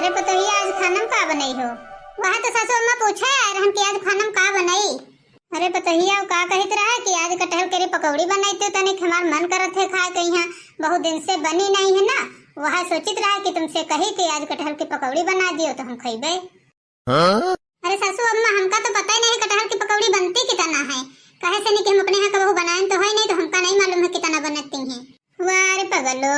अरे पतोहिया आज खानम का बनाई हो? वहाँ तो सासू अम्मा पूछा है रहन कि आज खानम का बनाई। अरे पतोहिया का कहत रहा है कि आज कटहल के पकौड़ी बनाई तो तनिक हमार मन करत है खाए के। यहाँ बहुत दिन से बनी नहीं है ना, वहाँ सोचित रहा कि तुमसे कही कि आज कटहल की पकौड़ी बना दियो तो हम खइबे। अरे सासू अम्मा हमका तो पता ही नहीं कटहल की पकौड़ी बनती कितना है, कहे से नहीं कि हम अपने यहाँ कबहू बनाए तो है नहीं, तो हमका नहीं मालूम है कितना बनती है। वाह रे पगलो,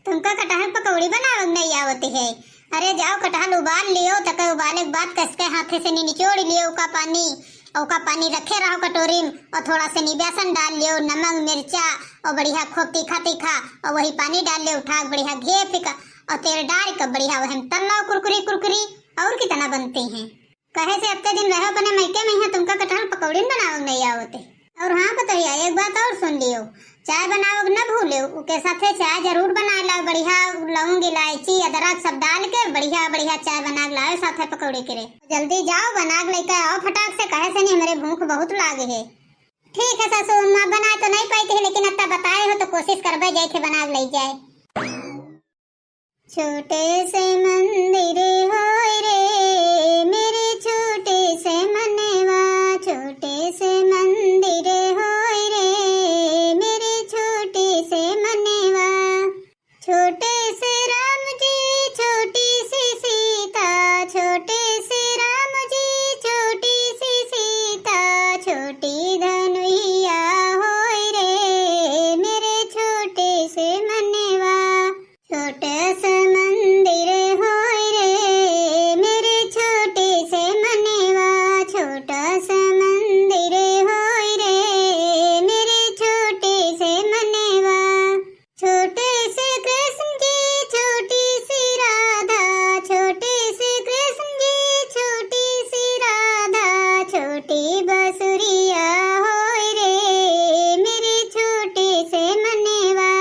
तुमका कटहल पकौड़ी बनावत नहीं आवती है। अरे जाओ कटहल उबाल लियो, तक उबाले के बाद कसके हाथे से निचोड़ लियो का पानी रखे रहो कटोरी में, और थोड़ा से बेसन डाल लियो, नमक मिर्चा और बढ़िया खूब तीखा तीखा, और वही पानी डाल लियो, उठा बढ़िया घे फिका और तेल डाल कर बढ़िया वह तल लो कुरकुरी कुरकुरी। और कितना बनती हैं, कहे से हफ्ते दिन रहो अपने मैके में है, तुमका कटहल पकौड़ी बनाओ नहीं आवते। और हाँ पतोहिया एक बात और सुन लियो, चाय बनाओ न भूलो, उसके साथे चाय जरूर बना ला, बढ़िया लौंग इलायची अदरक सब डाल के बढ़िया बढ़िया चाय बना लाओ साथे पकौड़ी करे। जल्दी जाओ बना लेके आओ फटाक से, कहे से नहीं मेरे भूख बहुत लागे है। ठीक है सासू अम्मा, बना तो नहीं पाई थी लेकिन अब बताए हो तो कोशिश करबे जाए थे बना ले जाए। छोटे से मंदिर होय रे मेरे छोटे से मनवा, छोटे से मंदिर होय रे मेरे छोटे से मनवा, छोटे से राम जी छोटी सी सीता, छोटे से राम जी छोटी सी सीता, छोटी धनुइया होय रे मेरे छोटे से मनवा, छोटे से मंदिर होय रे मेरे छोटे से मनवा, छोटा सा मंदिर होय रे मेरे छोटे से मनवा, छोटे से कृष्ण जी छोटी सी राधा, छोटे से कृष्ण जी छोटी सी राधा, छोटी बसुरिया होय रे मेरे छोटे से मनवा,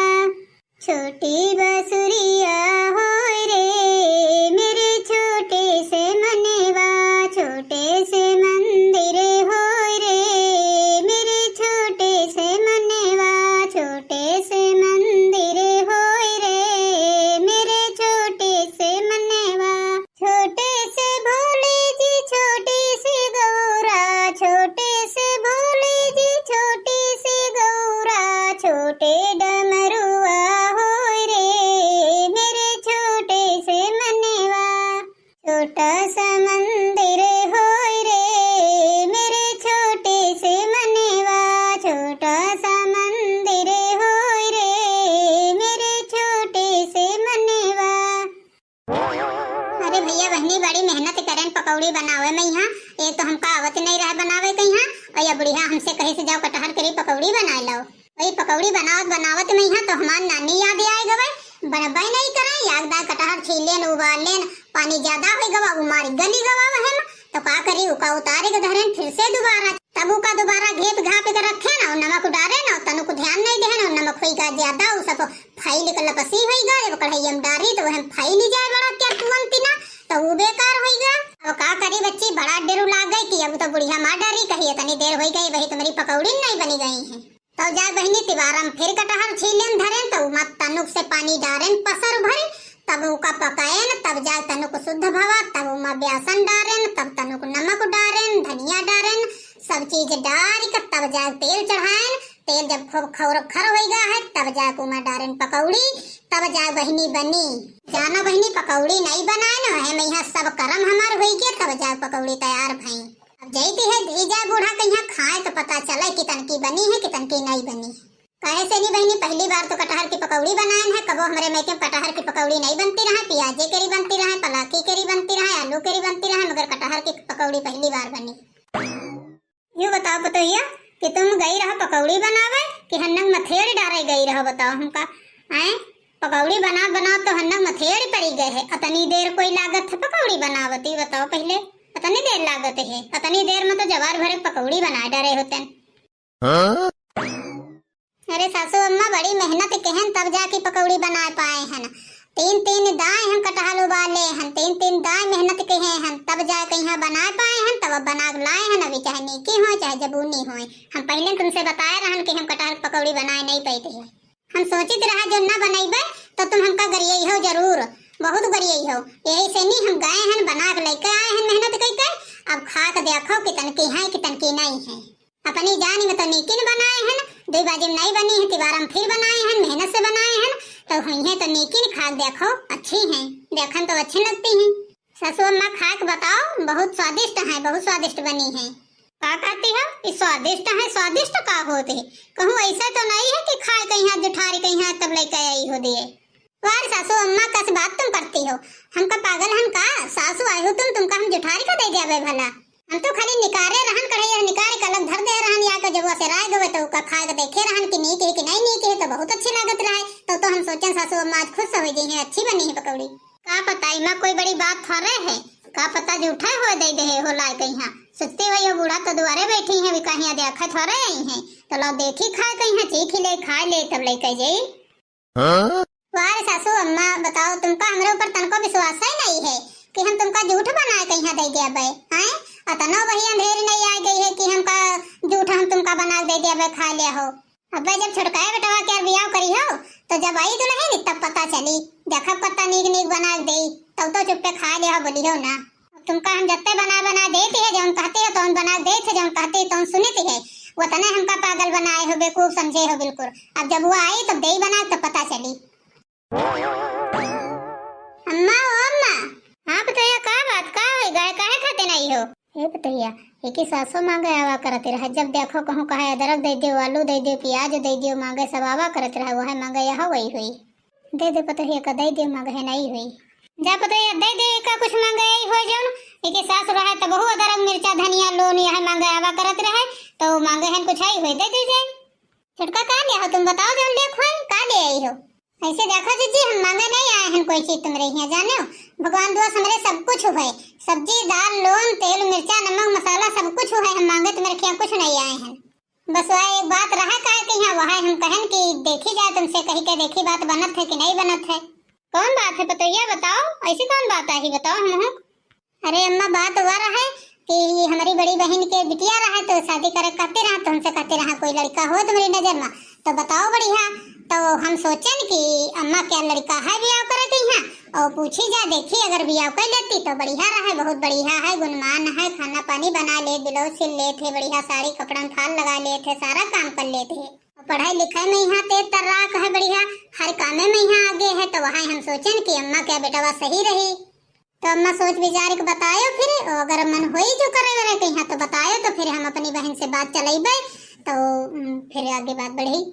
छोटी बसुरिया होय रे मेरे छोटे से मनवा, छोटे से मंदिर होय रे मेरे छोटे से मनवा, छोटे से मंदिर होय रे मेरे छोटे से मनवा, छोटे से भोले जी छोटी सी गौरा, छोटे से भोले जी छोटी सी गौरा, छोटे डमरुआ होय रे मेरे छोटे से मनवा, छोटा सा मंदिर होय रे मेरे छोटे से मनवा, छोटा सा मंदिर होय रे मेरे छोटे से मनवा। अरे भैया बहनी बड़ी मेहनत करें पकौड़ी बनावे में यहाँ, एक तो हमका आवत नहीं रहा बनावे के यहाँ, और या बुढ़िया हमसे कहे से जाओ कटहल के पकौड़ी बना लो। वही पकौड़ी बनावत में यहाँ तो हमार नानी याद आए गए, बनबे नहीं करे, याद कटहल छीलेन उबालेन, पानी ज्यादा हो गवा उमारी गली गवा वहन, तो का करी उका उतारे के धरेन फिर से दोबारा, तब उका दोबारा घेप घाप के रखे ना, नमक डाले ना, तनु को ध्यान नहीं दे ना, नमक होइगा ज्यादा उ सब फाइल के लपसी होइगा, जब कढ़ाई में डारी तो वह फाइल ही जाए बड़ा क्या तुरंत ना, तो वो बेकार होइगा। अब का करी बच्ची बड़ा डेरू लाग गई कि अब तो बुढ़िया मार डारी, कही इतनी देर हो गई वही तुम्हारी पकौड़ी नहीं बनी गई है। तो जा बहनी तिवारम फिर कटहल छीलेन धरेन, तो मत तनुक से पानी डारेन पसर भरे, तब उका पकाएन, तब जा तनुक शुद्ध भवा, तब उमा बेसन डारेन, तब तनुक नमक डारेन, धनिया डारेन, सब चीज डाल के तब जा तेल चढ़ाएन, तेल जब खूब खर होइगा है तब जा उमा डारेन पकौड़ी, तब जा बहनी बनी। जानो बहनी पकौड़ी नहीं बनाए न है यहाँ सब करम हमार होई के, तब जा पकौड़ी तैयार भई। अब जैती है धीजा बूढ़ा कहीं खाए तो पता चले कितन की बनी है कितन की नहीं बनी। कहे से नहीं बहनी पहली बार तो कटहल की पकौड़ी बनाए है, कबो हमारे मैके कटहल की पकौड़ी नहीं बनती रहा, प्याजे केरी बनती रहा, पलाकी केरी बनती रहा, आलू केरी बनती रहा, मगर कटहल की पकौड़ी पहली बार बनी। यूँ बताओ पतोहिया कि तुम गई रहो पकौड़ी बनावे कि हन्नग मथेड़ डारे गई रहो, बताओ हमका। आए पकौड़ी बना तो हन्नग मथेड़ पड़ी गए है, अतनी देर कोई लागत है पकौड़ी बनावती, बताओ पहले अतनी देर लागत है, अतनी देर में तो जवार भरे पकौड़ी बना डरे होते। अरे सासू अम्मा बड़ी मेहनत कहन तब जाके पकौड़ी बना पाए हैं, तीन दाएं हम कटहल उबाले हैं, तीन दाएं मेहनत के हैं, तब जाके यहाँ बना पाए हैं, तब बना लाए हैं, अभी चाहे नीकी हो चाहे जबूनी हो। हम पहले तुमसे बताए रहन कि हम कटहल पकौड़ी बनाए नहीं पाते हैं, हम सोचित रहा जो न बनेबे तो तुम हमका गरिए हो जरूर, बहुत बढ़िया हो। यही से नहीं हम गए हैं बना के लेके आए हैं मेहनत करके। अब खा के देखो कितन की है कितन की नहीं है। अपनी जान में तो नीकिन बनाए हैं, दो बाजी में नहीं बनी है, तिवारा में फिर बनाए हैं, मेहनत से बनाए हैं तो हुई है तो नीकिन खा के देखो अच्छी हैं, देखन तो अच्छी लगती हैं। सासू अम्मा खा के बताओ, बहुत स्वादिष्ट है, बहुत स्वादिष्ट बनी है। का कहती हो इस स्वादिष्ट है, स्वादिष्ट का होते कहूँ ऐसा तो नहीं है कि खाए कहीं हाथ जुठारी कहीं हाथ तब लेके आई हो दिए। वार सासू अम्मा कैसे बात तुम करती हो, हमका पागल हम का सासू आई हो तुमका हम जुठारी का दे दिया भला। हम तो खाली निकारे रहन कढ़ैया निकारे का अलग धर दे रहन या का जब से राय गवे तो का खा के देखे रहन कि नीक है कि नहीं नीक है तो बहुत अच्छी लागत रहा तो हम सोचें सासू अम्मा आज खुश हो गई है, अच्छी बनी है पकौड़ी। का पता इमा कोई बड़ी बात थोड़े है, का पता जूठा हो दे दे हो लाए कहीं सोचते हुए ये बूढ़ा तो दुआरे बैठी है भी कहीं देखा थोड़े आई है तो लो देखी खाए कहीं चीख ले खा ले तब लेके जाई। वारे सासू अम्मा बताओ तुमका हमारे ऊपर तनको विश्वास ही नहीं है कि हम तुमका झूठ बनाए कहीं दे दिया बे हैं। अतना वही अंधेरी नहीं आ गई है कि हमका झूठ हम तुमका बना दे दिया बे खा लिया हो। अब जब छुटकाए बेटवा के बियाह करी हो तो जब आई दुल्हन तब पता चली देखा पता नीक नीक बना दे तब तो चुप्पे खा लिया बोली हो ना। तुमका हम जत्ते बना देते है जौन कहते है तौन बना देते जौन कहते तौन सुनते है वो तने हमका पागल बनाए हो बेवकूफ समझे हो बिल्कुल। अब जब वो आई तब दे बना तब पता चली। अम्मा ओ अम्मा हाँ बताइए का बात का है गाय काहे खाते नहीं हो। ये बताइए एक ही सासू मांगे आवा करते रहे जब देखो कहूँ कहे अदरक दे दियो आलू दे दियो प्याज दे दियो मांगे सब आवा करते रहे वह मांगे यहाँ वही हुई दे दे पता है का दे दियो मांगे नहीं हुई जा पता है दे दे का कुछ मांगे यही हो जौन एक सास रहे तो बहु अदरक मिर्चा धनिया लोन यह मांगे आवा करत रहे तो मांगे हैं कुछ आई हुई दे दीजिए। छुटका का लिया हो तुम बताओ जौन ले खोई का ले आई हो। ऐसे देखो जीजी हम मांगे नहीं आए हैं कोई चीज तुम रही हैं जाने हो भगवान दुआ हमारे सब कुछ हुए सब्जी दाल लोन तेल मिर्चा नमक मसाला सब कुछ हुए हम मांगे तो मेरे कुछ नहीं आए हैं। बस वह एक बात रहा का कि यहाँ वह हम कहन कि देखी जाए तुमसे कही के देखी बात बनत है कि नहीं बनत है। कौन बात है पतैया बताओ ऐसी कौन बात आई बताओ हम। अरे अम्मा बात हुआ रहा है कि हमारी बड़ी बहन के बिटिया रहा तो शादी करे कहते रहा तो हमसे कहते रहा कोई लड़का हो तुम्हारी नजर में तो बताओ बढ़िया तो हम सोचन कि अम्मा क्या लड़का है बियाह करे के यहाँ और पूछी जा देखी अगर बियाह कर लेती तो बढ़िया रहा बहुत बढ़िया है गुणमान है खाना पानी बना ले ब्लाउज सिल ले थे बढ़िया साड़ी कपड़ा में थाल लगा ले थे सारा काम कर लेते है पढ़ाई लिखाई में यहाँ तेज तर्राक है बढ़िया हर काम में यहाँ आगे है तो वहाँ हम सोचन कि अम्मा क्या बेटा सही रही तो अम्मा सोच विचार के बतायो फिर अगर मन होई जो करे वरे कहीं तो बतायो तो फिर हम अपनी बहन से बात चलाइबे तो फिर आगे बात बढ़ी।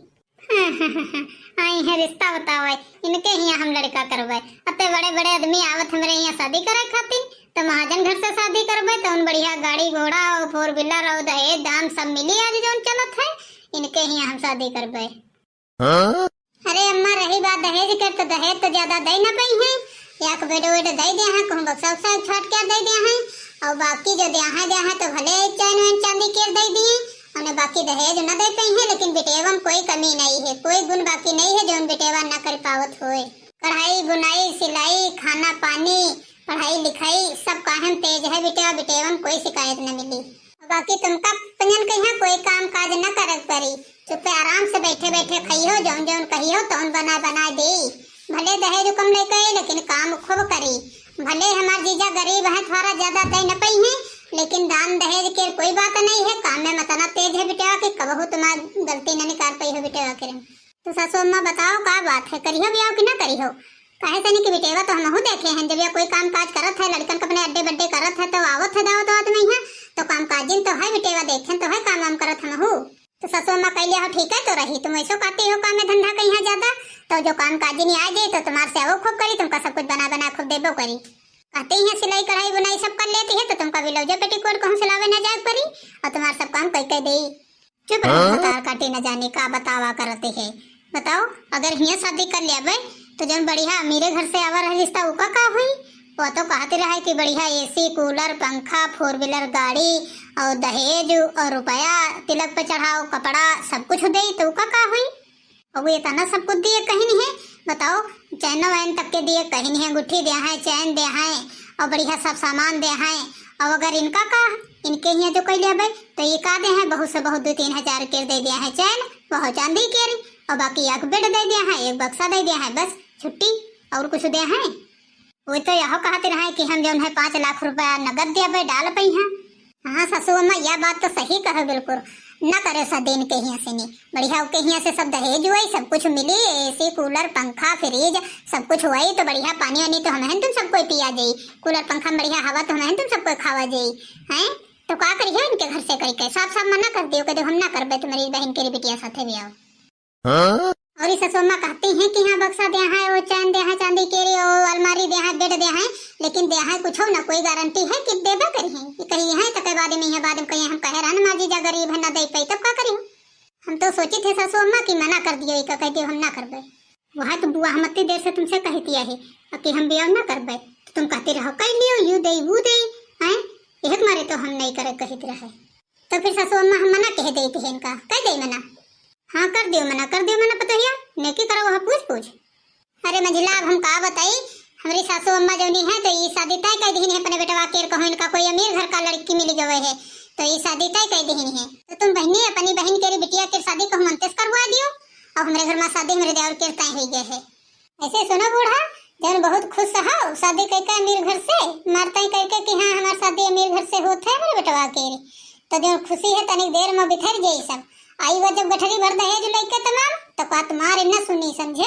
आई है रिश्ता बताओ इनके यहाँ हम लड़का करवाए अते बड़े बड़े आदमी आवत हमारे यहाँ शादी करे खातिर तो महाजन घर से शादी करवाए तो उन बढ़िया गाड़ी घोड़ा और 4 व्हीलर और दहेज दाम सब मिली आज जो चलत है इनके यहाँ हम शादी करवाए। अरे अम्मा रही बात दहेज कर तो दहेज तो ज्यादा दे न पाई है या को बेटे बेटे दे दिया है कहूँ बक्सा उक्सा छाट के दे दिया है और बाकी जो दिया है तो भले चैन वैन चांदी के दे दिए और बाकी दहेज न दे पाई है लेकिन बेटेवा में कोई कमी नहीं है कोई गुण बाकी नहीं है जो बेटेवा न कर पावत होए। कढ़ाई बुनाई सिलाई खाना पानी पढ़ाई लिखाई सब काम तेज है बेटेवा बेटेवा में कोई शिकायत न मिली। बाकी तुमका पंजन कहीं कोई काम काज न कर पड़ी चुप्पे आराम से बैठे बैठे खाइयो जौन जौन कहियो तौन बना बना दे भले दहेज कम लेके लेकिन काम खूब करी भले हमार जीजा गरीब है थोड़ा ज्यादा दे न पई है लेकिन दान दहेज के कोई बात नहीं है काम में मतना तेज है बेटा कि कबहू तुम्हारी गलती न निकाल पाई हो बेटा के। तो सासू अम्मा बताओ का बात है करियो बियाह कि ना करियो काहे से नहीं कि बेटेवा तो हमहू देखे हैं जब कोई काम काज करत है लड़कन को अपने अड्डे बड्डे करत है तो आवत है दावत वावत नहीं है तो काम काजिन तो है बेटेवा देखे तो है काम वाम करत हमहू। तो सासू अम्मा कह लिया हो ठीक है तो रही तुम ऐसो कहती हो काम में धंधा कहीं ज्यादा तो जो काम काजी नहीं आ जाए तो तुम्हारे से वो खूब करी तुमका सब कुछ बना बना खूब देबो करी कहते ही सिलाई कढ़ाई बुनाई सब कर लेती है तो तुमका ब्लाउज पेटीकोट कहूँ सिलावे न जाए पड़ी और तुम्हारा सब काम कह दे चुप रहो काटे न जाने का बतावा करते है। बताओ अगर हिया शादी कर लिया तो जब बढ़िया मेरे घर से आवा रहा रिश्ता उका का हुई वो तो कहते रहा कि बढ़िया एसी कूलर पंखा 4 व्हीलर गाड़ी और दहेज और रुपया तिलक पे चढ़ाओ कपड़ा सब कुछ दे तो का हुई और वो इतना सब कुछ दिए कहीं नहीं है। बताओ चैन वैन तक के दिए कहीं नहीं है गुट्ठी दिया है चैन दिया है और बढ़िया सब सामान दिया है और अगर इनका का इनके यहाँ जो कह लिया भाई तो ये का दे है बहुत से बहुत 2-3 हजार के दे दिया है चैन बहुत चांदी के और बाकी एक बेड दे दिया है एक बक्सा दे दिया है बस छुट्टी और कुछ दिया है वो तो यह कहते रहे कि हम जो है 5 लाख रुपया नगद दिया पे डाल पई हैं। हाँ सासू अम्मा यह बात तो सही कहे बिल्कुल। न करे सा दिन के हिया से नहीं बढ़िया के हिया से सब दहेज हुई सब कुछ मिली एसी कूलर पंखा फ्रिज सब कुछ हुई तो बढ़िया पानी वानी तो हमें तुम सबको पिया जाई कूलर पंखा में बढ़िया हवा तो हमें तुम सबको खावा जाई हैं तो का करिए इनके घर से करके साफ साफ मना कर दियो कि हम ना करबे तुम्हारी बहन के बिटिया साथे भी आओ। और इस ससुमा कहती हैं कि हाँ बक्सा दे है वो चैन दे है चांदी के रे वो अलमारी दे है बेड दे है लेकिन दे है कुछ हो ना कोई गारंटी है कि देबे करी है कही है तो कई बाद में है बाद में कहीं हम कहे रन माजी जा गरीब है ना दे पे तब का करी हम तो सोची थे सासू अम्मा की मना कर दियो का कहती हम ना करबे वह तो बुआ हम इतनी देर से तुमसे कहती है कि हम बियाह ना करबे तो तुम कहती रहो कर लियो यू दे वो दे हैं एक मारे तो हम नहीं करे कहती रहे तो फिर सासू अम्मा हम मना कह देती है इनका कह दे मना हाँ कर दियो मना पता है नेकी करो वहाँ पूछ अरे मंजिला अब हम का बताई हमारी सासू अम्मा जो नहीं है तो ये शादी तय कर दी है अपने बेटवा के कहो इनका कोई अमीर घर का लड़की मिल गए है तो ये शादी तय कर दी है तो तुम बहनी अपनी बहन के बिटिया के शादी को मंतस करवा दियो और हमारे घर में शादी मेरे देवर के तय हो गए है ऐसे सुनो बूढ़ा जन बहुत खुश हो शादी करके अमीर घर से मारते करके कि हाँ हमारी शादी अमीर घर से होते है मेरे बेटवा के तो जो खुशी है तनिक देर में बिखर गई सब आई वो जब गठरी भर दहेज लेके तमाम तो का तुम्हारे न सुनी समझो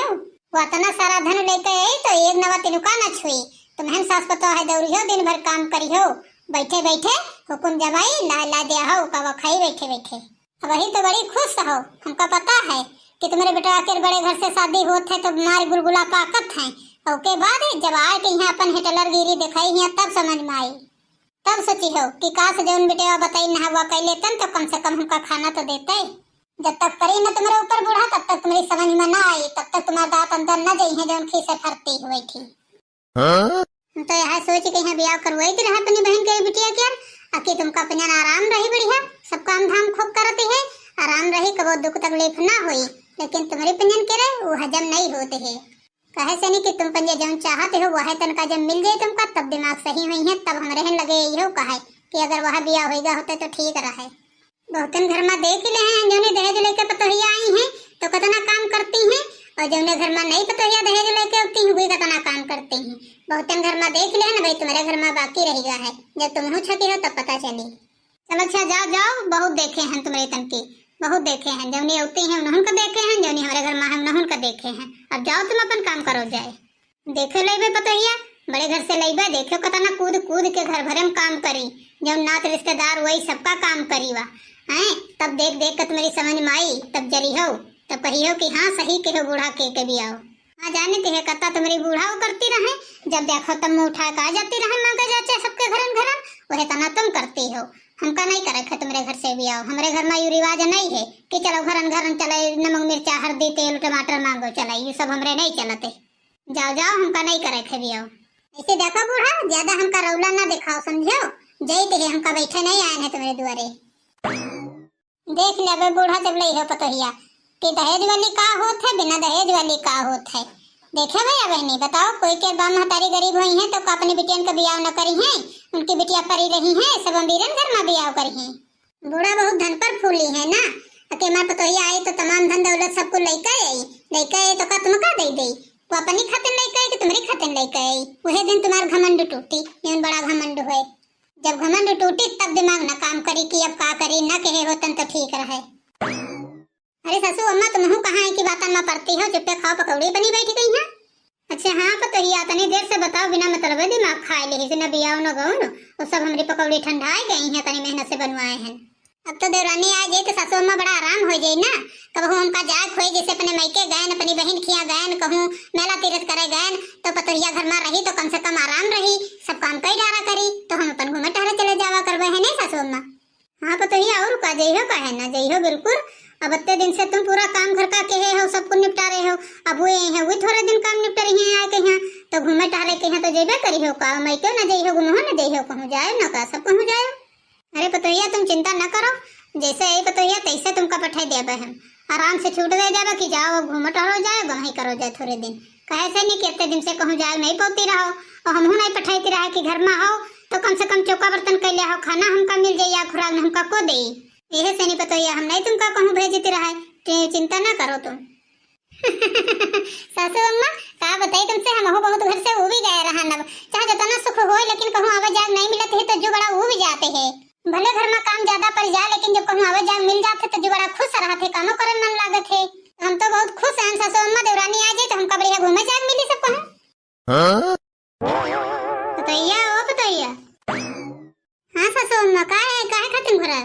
वो इतना सारा धन लेके आई तो एक नवा तिनुका न छुई तुम्हें सास पता है दौड़ियो दिन भर काम करियो बैठे बैठे हुकुम जमाई ला ला दिया हो कवा खाई बैठे बैठे वही तो बड़ी खुश हो हमका पता है कि तुम्हारे बेटा के बड़े घर से शादी होत है तो मार गुलगुला पाकत है और के बाद जब आए के यहाँ अपन हिटलर गिरी दिखाई है तब समझ में आई तब सोची हो कि काश जौन बेटे बताई ना हुआ कह लेतन तो कम से कम हमका खाना तो देते जब तक करी न तुम्हारे ऊपर बूढ़ा तब तक तुम्हारी समझ में ना आई तब तक तुम्हारा दांत अंदर न जाई है जौन खी से फरती हुई थी तो यह सोच के यहाँ ब्याह करवाई थी रहा अपनी बहन के बिटिया के आके तुमका अपना आराम रही बढ़िया सब काम धाम खूब करती है आराम रही कबो दुख तकलीफ ना हुई लेकिन तुम्हारी पंजन के रहे वो हजम नहीं होते है कहे से नहीं कि तुम पंजे जौन चाहते हो वह तनका जब मिल जाए तुमका तब दिमाग सही हुई है तब हम रहन लगे यो कहे कि अगर वह ब्याह होगा होते तो ठीक रहे बहुतन घर में देख ले हैं जौने दहेज लेके पतोहिया आई हैं तो कितना काम करती हैं और जौने घर में नहीं पतोहिया दहेज लेके होती हैं वही कितना काम करती हैं बहुतन घर में देख ले ना भाई तुम्हारे घर में बाकी रह गया है जब तुम हो छती हो तब पता चली चलो अच्छा जाओ जाओ बहुत देखे हैं तुम्हारे तन की बहुत देखे हैं जौनी होती हैं उन्होंने को देखे हैं जौनी हमारे घर में हम उन्होंने को देखे हैं अब जाओ तुम अपन काम करो जाए देखे लेबे पतोहिया बड़े घर से लेबे देखो कितना कूद कूद के घर भरे में काम करी जब नात रिश्तेदार वही सबका काम करी वा हैं तब देख देख कर तुम्हारी समझ में आई तब जरी हो तब कही हो कि हाँ सही के हो बूढ़ा के भी आओ हाँ जाने ते कत्ता तुम्हारी बूढ़ा वो करती रहे जब देखो तब मुँह उठा के आ जाती रहे मांगे जाते सबके घरन वह तना तुम करती हो हमका नहीं करे तुम्हारे घर से भी आओ हमारे घर में यू रिवाज नहीं है कि चलो घरन घरन चले नमक मिर्चा हल्दी तेल टमाटर मांगो चला ये सब हमरे नहीं चलते जाओ जाओ हमका नहीं करे भी आओ ऐसे देखो बूढ़ा ज्यादा हमका रौला ना दिखाओ समझो जय ते हमका बैठे नहीं आए हैं तुम्हारे द्वारे देख ले बूढ़ा जब ले हो पतोहिया कि दहेज वाली का होत है बिना दहेज वाली का होत है देखे भैया बहनी बताओ कोई के बाम हतारी गरीब हुई है तो अपनी बिटियन का ब्याह न करी है उनकी बिटिया परी रही है सब अमीरन घर में ब्याह करी है बूढ़ा बहुत धन पर फूली है ना अके मां पतोहिया आई तो तमाम धन दौलत सबको लेके आई तो का तुमका दे दे वो अपनी खातिर लेके आई कि तुम्हारी खातिर लेके आई वही दिन तुम्हारा घमंड टूटी ये बड़ा घमंड हुए जब घमंड टूटी तब दिमाग न काम करी कि अब का करी न कहे होतन तो ठीक रहे अरे ससु अम्मा तुम कहाँ है कि बातन में पड़ती हो चुपे खाओ पकौड़ी बनी बैठी गई है अच्छा हाँ पतोहिया तनी देर से बताओ बिना मतलब दिमाग खाए ले न बियाओ न गौ न वो सब हमारी पकौड़ी ठंडाई गई है तनी मेहनत से बनवाए हैं अब तो देवरानी आ जाए तो ससु अम्मा बड़ा आराम हो जाए ना कब हमका जाग खोए जैसे अपने मैके गए अपनी बहन खिया गए कहूँ मेला तीरथ करे गए तो पतोहिया घर में रही तो कम से कम आराम रही सब काम कई डारा करी तो हम अपन घूमे टहरे चले जावा करवे है नहीं ससु अम्मा हाँ पतोहिया और का जइहो का है ना जइहो बिल्कुल अब इतने दिन से तुम पूरा काम घर का के हो सबको निपटा रहे हो अब वो है वही थोड़े दिन काम निपटा रही हैं आए के यहाँ तो घूमे टहरे के यहाँ तो जेबे करी हो का मैं क्यों न जइहो घूमो न जइहो कहूँ जाए न का सब कहूँ जाए अरे पतोहिया तुम चिंता न करो जैसे आई पतोहिया तैसे तुमका पठाई देबे हम आराम से छूट दे जाबे कि जाओ घूमो टहरो जाए वहीं करो जाए थोड़े दिन कहे से नहीं कि इतने दिन से कहूँ जाए नहीं पौती रहो और हमहू नहीं पठाईती रहे कि घर में हो तो कम से कम चौका बर्तन कर लिया हो खाना हमका मिल जाए या खुराक हमका को दे यही से नहीं पतोहिया हम नहीं तुमका कहूँ भेजती रहे चिंता ना करो तुम सासू अम्मा का बताई तुमसे, हम हो बहुत घर से वो भी गए रहा नब, चाहे जितना सुख हो लेकिन कहूँ आवाज जाग नहीं मिलत है तो जो बड़ा वो भी जाते हैं। भले घर में काम ज्यादा पड़ जाए लेकिन जब कहूँ आवाज जाग मिल जाते तो जो बड़ा खुश रहते, कामों करन मन लागत है। हम तो बहुत खुश हैं सासू अम्मा, देवरानी आ जाए तो हमका बढ़िया घूमे जाग मिली सब कहूँ। बताइया ओ बताइया। हाँ सासू अम्मा काहे खातिर घुरा?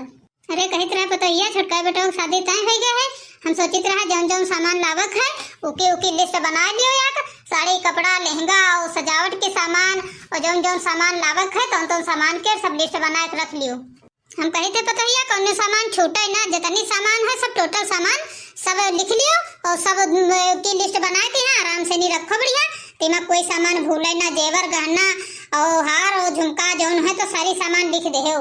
अरे कहित रहा बताइया छोटका बेटा की शादी तय हो गया है। हम सोचित रहा जौन जौन सामान लावक है उके लिस्ट बना लियो यार, साड़ी कपड़ा लहंगा और सजावट के सामान और जौन जौन सामान लावक है तो सामान के सब लिस्ट बना के रख लियो। हम कहे थे बताइया कौन सामान छूटे ना, जितनी सामान है सब टोटल सामान सब लिख लियो और सब की लिस्ट बना के यहाँ आराम से नहीं रखो बढ़िया, तेमा कोई सामान भूले ना, जेवर गहना और हार और झुमका जौन है तो सारी सामान लिख दे हो।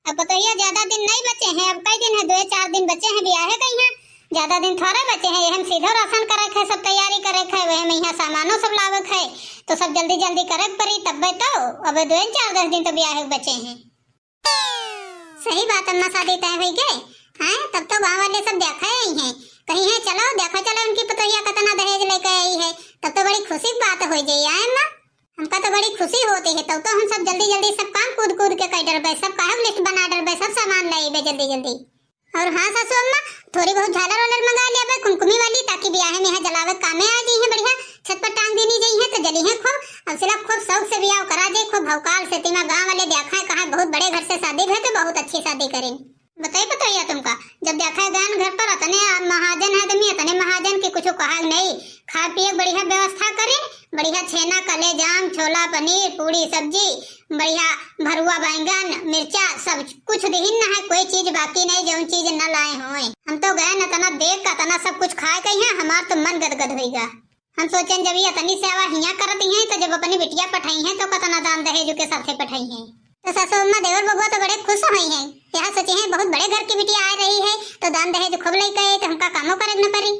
अब बताइए ज्यादा दिन नहीं बचे हैं, अब कई दिन है, 2-4 दिन बचे हैं ब्याह है कहीं है, ज्यादा दिन थोड़े बचे हैं। हम सीधा राशन करे है, सब तैयारी करे है, वह में यहाँ सामानों सब लावक है तो सब जल्दी जल्दी करे पड़ी तब तो अब 2-4-10 दिन तो ब्याह बचे हैं। सही बात अम्मा, शादी तय हो गए हैं तब तो गाँव वाले सब देखा ही है, कहीं है चलो देखो चलो उनकी पतोहिया कितना दहेज लेकर आई है, तब तो बड़ी खुशी की बात हो जाए अम्मा, हमका तो बड़ी खुशी होती है। तब तो हम सब जल्दी जल्दी सब काम कूद कूद के कर डरबे, सब काहे लिस्ट बना डरबे, सब सामान लाइबे जल्दी जल्दी। और हाँ सासू अम्मा थोड़ी बहुत झालर वालर मंगा लिया कुमकुमी वाली, ताकि ब्याह में यहाँ जलावत कामे आ जाई है बढ़िया, छत पर टांग देनी जाई है तो जली है खूब, अब सिर्फ खूब शौक से ब्याह करा जाए खूब भौकाल से, तीमा गाँव वाले देखा है कहा बहुत बड़े घर से शादी है तो बहुत अच्छी शादी करें। बताइए तुमका जब देखा है गान घर पर अतने महाजन है तो अतने महाजन के कुछ कहा नहीं, खा पिए बढ़िया व्यवस्था करें, बढ़िया छेना कलेजाम छोला पनीर पूरी सब्जी बढ़िया भरुआ बैंगन मिर्चा सब कुछ दीहिन ना है, कोई चीज बाकी नहीं जो चीज न लाए होए। हम तो गए न तना देख का तना सब कुछ खाए कहीं है, हमार तो मन गदगद होगा। हम सोचें जब ये इतनी सेवा हिया करती हैं तो जब अपनी बिटिया पठाई हैं तो कतना दान दहेज के साथे पठाई हैं। तो सासू अम्मा देवर बबुआ तो बड़े खुश हुई हैं, यहाँ सोचे हैं बहुत बड़े घर की बिटिया आ रही है तो दान दहेज खूब लेके तो हमका कामों करे न पड़ी।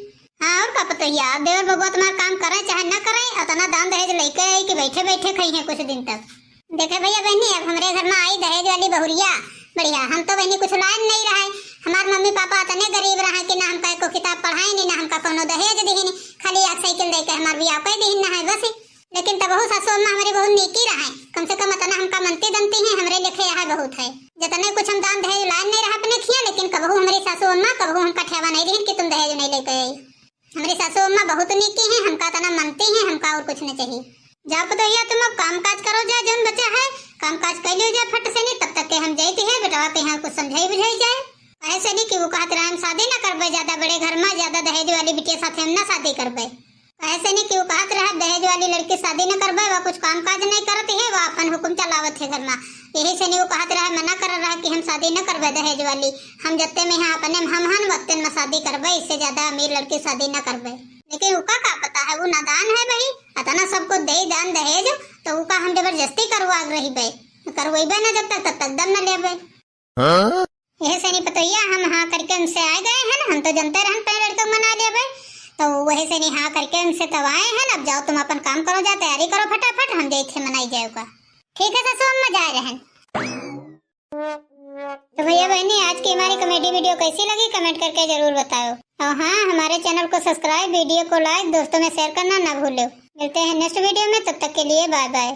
हाँ और का पता यार देवर बबुआ तुम्हारा काम करे चाहे न करे उतना दान दहेज लेके आई कि बैठे बैठे खाई है कुछ दिन तक। देखे भैया बहनी अब हमारे घर में आई दहेज वाली बहुरिया बढ़िया, हम तो बहनी कुछ लान नहीं रहा, हमारे मम्मी पापा इतने गरीब रहा कि ना हमका को किताब पढ़ाई नहीं, ना हमका कोनो दहेज दीहिन, खाली एक साइकिल दे के हमार बियाह कर दीहिन ना है बस। लेकिन तब बहुत सासू अम्मा हमारी बहुत नेकी रहा, कम से कम इतना हमका मनती दनती है, हमरे लिखे यहाँ बहुत है, जितने कुछ हम दान दहेज लान नहीं रहा अपने खिया, लेकिन कबहू हमारी सासू अम्मा कबहू हमका ठेवा नहीं दीहिन कि तुम दहेज नहीं लेके आई। हमारी सासू अम्मा बहुत नेकी है, हमका इतना मनती है, हमका और कुछ नहीं चाहिए। जाओ पतोहिया तुम अब काम काज करो जा, जौन बचा है काम काज कर लियो जा फट से, नहीं तब तक के हम जाते हैं बेटा के यहाँ कुछ समझाई बुझाई जाए। ऐसे नहीं कि वो कहते रहे हम शादी न करबे, ज्यादा बड़े घर में ज्यादा दहेज वाली बिटिया साथे हम न शादी करबे, ऐसे नहीं कि वो कहते रहे दहेज वाली लड़की शादी न करबे, वो कुछ काम काज नहीं करती है, वो अपन हुक्म चलावत है घर में, यही से नहीं वो कहते रहे मना कर रहा कि हम शादी न करबे दहेज वाली, हम जत्ते में यहाँ अपने हम वत्ते में शादी करबे, इससे ज्यादा अमीर लड़की शादी न करबे। लेकिन उका का पता है वो नादान है भाई, अतना सबको दे दान दहेज तो उका हम जबरदस्ती करवा रही बे, करवेबे ना जब तक दम न लेबे। यही से नहीं पतोहिया हम हाँ करके उनसे आए गए हैं ना, हम तो जनते रहन पहले लड़कों मना लिया तो वही से नहीं हाँ करके उनसे तब आए हैं ना। अब जाओ तुम अपन काम करो, जा तैयारी करो फटाफट, हम जैसे मनाई जाएगा। ठीक है सासू अम्मा जा रहे हैं। तो भैया बहनी आज की हमारी कॉमेडी वीडियो कैसी लगी कमेंट करके जरूर बताओ, और हाँ हमारे चैनल को सब्सक्राइब वीडियो को लाइक दोस्तों में शेयर करना ना भूलो। मिलते हैं नेक्स्ट वीडियो में, तब तक के लिए बाय बाय।